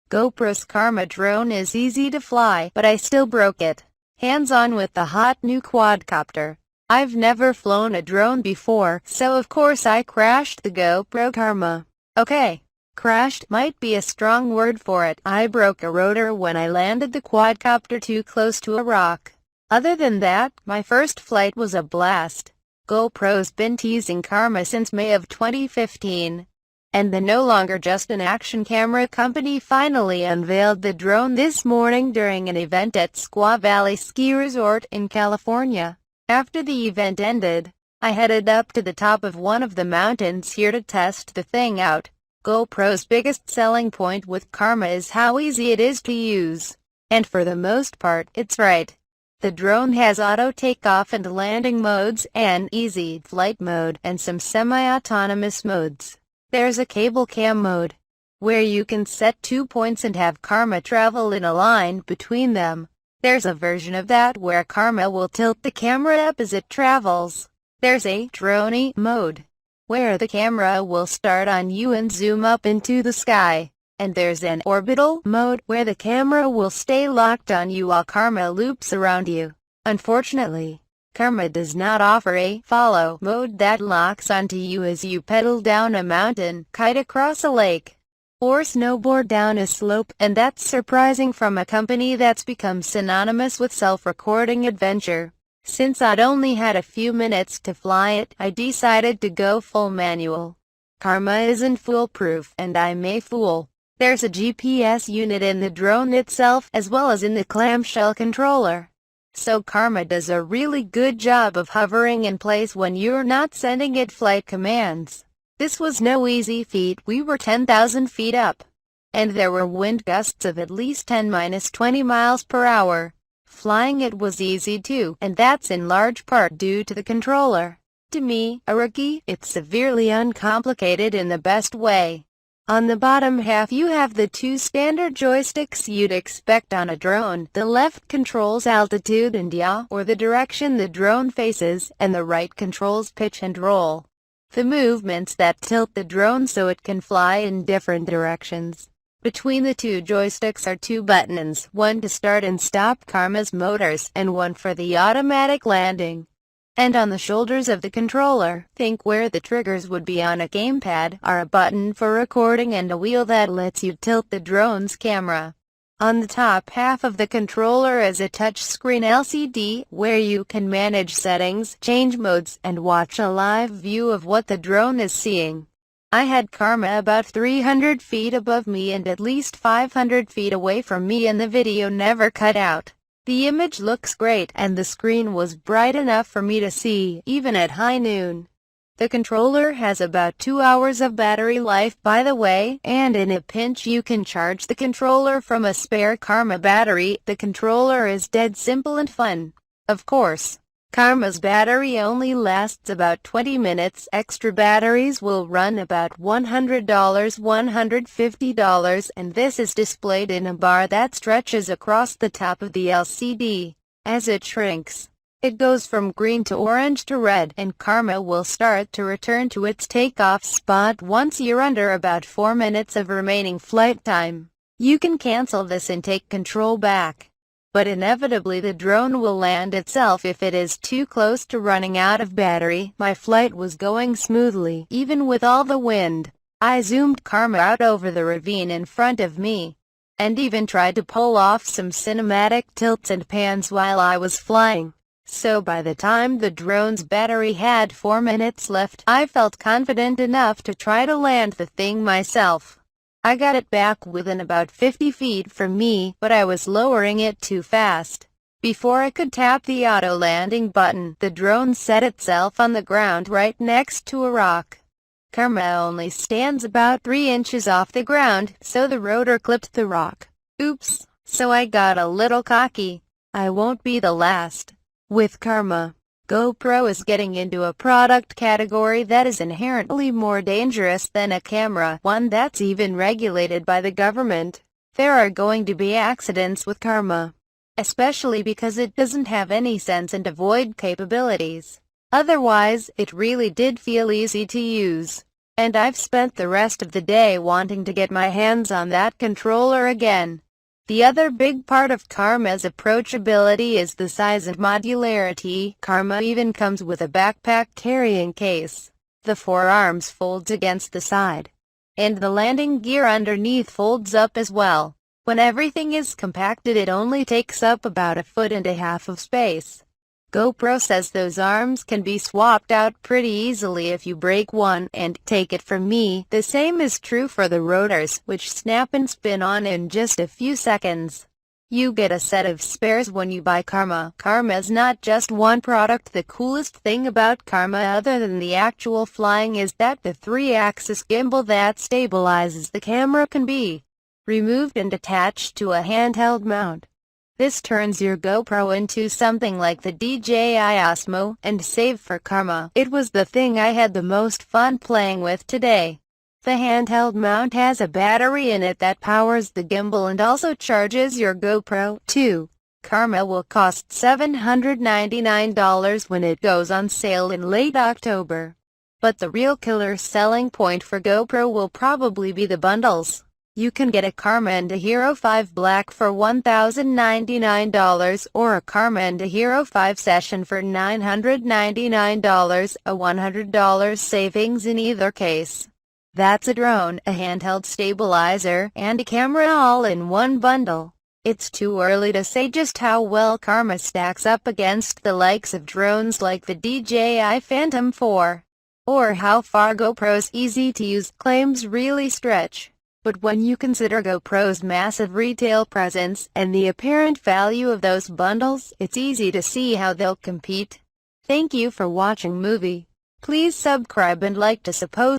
GoPro's Karma drone is easy to fly, but I still broke it. Hands-on with the hot new quadcopter. I've never flown a drone before, so of course I crashed the GoPro Karma. Okay, crashed might be a strong word for it. I broke a rotor when I landed the quadcopter too close to a rock. Other than that, my first flight was a blast. GoPro's been teasing Karma since May of 2015. And the no longer just an action camera company finally unveiled the drone this morning during an event at Squaw Valley Ski Resort in California. After the event ended, I headed up to the top of one of the mountains here to test the thing out. GoPro's biggest selling point with Karma is how easy it is to use. And for the most part, it's right. The drone has auto-takeoff and landing modes, an easy flight mode, and some semi-autonomous modes. There's a cable cam mode, where you can set 2 points and have Karma travel in a line between them. There's a version of that where Karma will tilt the camera up as it travels. There's a dronie mode, where the camera will start on you and zoom up into the sky. And there's an orbital mode, where the camera will stay locked on you while Karma loops around you. Unfortunately, Karma does not offer a follow mode that locks onto you as you pedal down a mountain, kite across a lake, or snowboard down a slope, and that's surprising from a company that's become synonymous with self-recording adventure. Since I'd only had a few minutes to fly it, I decided to go full manual. Karma isn't foolproof, and I may fool. There's a GPS unit in the drone itself, as well as in the clamshell controller. So Karma does a really good job of hovering in place when you're not sending it flight commands. This was no easy feat. We were 10,000 feet up, and there were wind gusts of at least 10–20 miles per hour. Flying it was easy too, and that's in large part due to the controller. To me, a rookie, it's severely uncomplicated in the best way. On the bottom half you have the two standard joysticks you'd expect on a drone. The left controls altitude and yaw, or the direction the drone faces, and the right controls pitch and roll, the movements that tilt the drone so it can fly in different directions. Between the two joysticks are two buttons, one to start and stop Karma's motors, and one for the automatic landing. And on the shoulders of the controller, think where the triggers would be on a gamepad, are a button for recording and a wheel that lets you tilt the drone's camera. On the top half of the controller is a touchscreen LCD, where you can manage settings, change modes, and watch a live view of what the drone is seeing. I had Karma about 300 feet above me and at least 500 feet away from me, and the video never cut out. The image looks great, and the screen was bright enough for me to see, even at high noon. The controller has about 2 hours of battery life, by the way, and in a pinch you can charge the controller from a spare Karma battery. The controller is dead simple and fun. Of course, Karma's battery only lasts about 20 minutes. Extra batteries will run about $100, $150, and this is displayed in a bar that stretches across the top of the LCD. As it shrinks, it goes from green to orange to red, and Karma will start to return to its takeoff spot once you're under about 4 minutes of remaining flight time. You can cancel this and take control back. But inevitably the drone will land itself if it is too close to running out of battery. My flight was going smoothly, even with all the wind. I zoomed Karma out over the ravine in front of me, and even tried to pull off some cinematic tilts and pans while I was flying. So by the time the drone's battery had 4 minutes left, I felt confident enough to try to land the thing myself. I got it back within about 50 feet from me, but I was lowering it too fast. Before I could tap the auto landing button, the drone set itself on the ground right next to a rock. Karma only stands about 3 inches off the ground, so the rotor clipped the rock. Oops, so I got a little cocky. I won't be the last. With Karma, GoPro is getting into a product category that is inherently more dangerous than a camera, one that's even regulated by the government. There are going to be accidents with Karma, especially because it doesn't have any sense and avoid capabilities. Otherwise, it really did feel easy to use. and I've spent the rest of the day wanting to get my hands on that controller again. The other big part of Karma's approachability is the size and modularity. Karma even comes with a backpack carrying case. The forearms folds against the side, and the landing gear underneath folds up as well. When everything is compacted, it only takes up about 1.5 feet of space. GoPro says those arms can be swapped out pretty easily if you break one, and, take it from me, the same is true for the rotors, which snap and spin on in just a few seconds. You get a set of spares when you buy Karma. Karma's not just one product. The coolest thing about Karma, other than the actual flying, is that the 3-axis gimbal that stabilizes the camera can be removed and attached to a handheld mount. This turns your GoPro into something like the DJI Osmo, and save for Karma, it was the thing I had the most fun playing with today. The handheld mount has a battery in it that powers the gimbal and also charges your GoPro, too. Karma will cost $799 when it goes on sale in late October. But the real killer selling point for GoPro will probably be the bundles. You can get a Karma and a Hero 5 Black for $1,099, or a Karma and a Hero 5 Session for $999, a $100 savings in either case. That's a drone, a handheld stabilizer, and a camera all in one bundle. It's too early to say just how well Karma stacks up against the likes of drones like the DJI Phantom 4, or how far GoPro's easy-to-use claims really stretch. But when you consider GoPro's massive retail presence, and the apparent value of those bundles, it's easy to see how they'll compete. Thank you for watching movie. Please subscribe and like to support.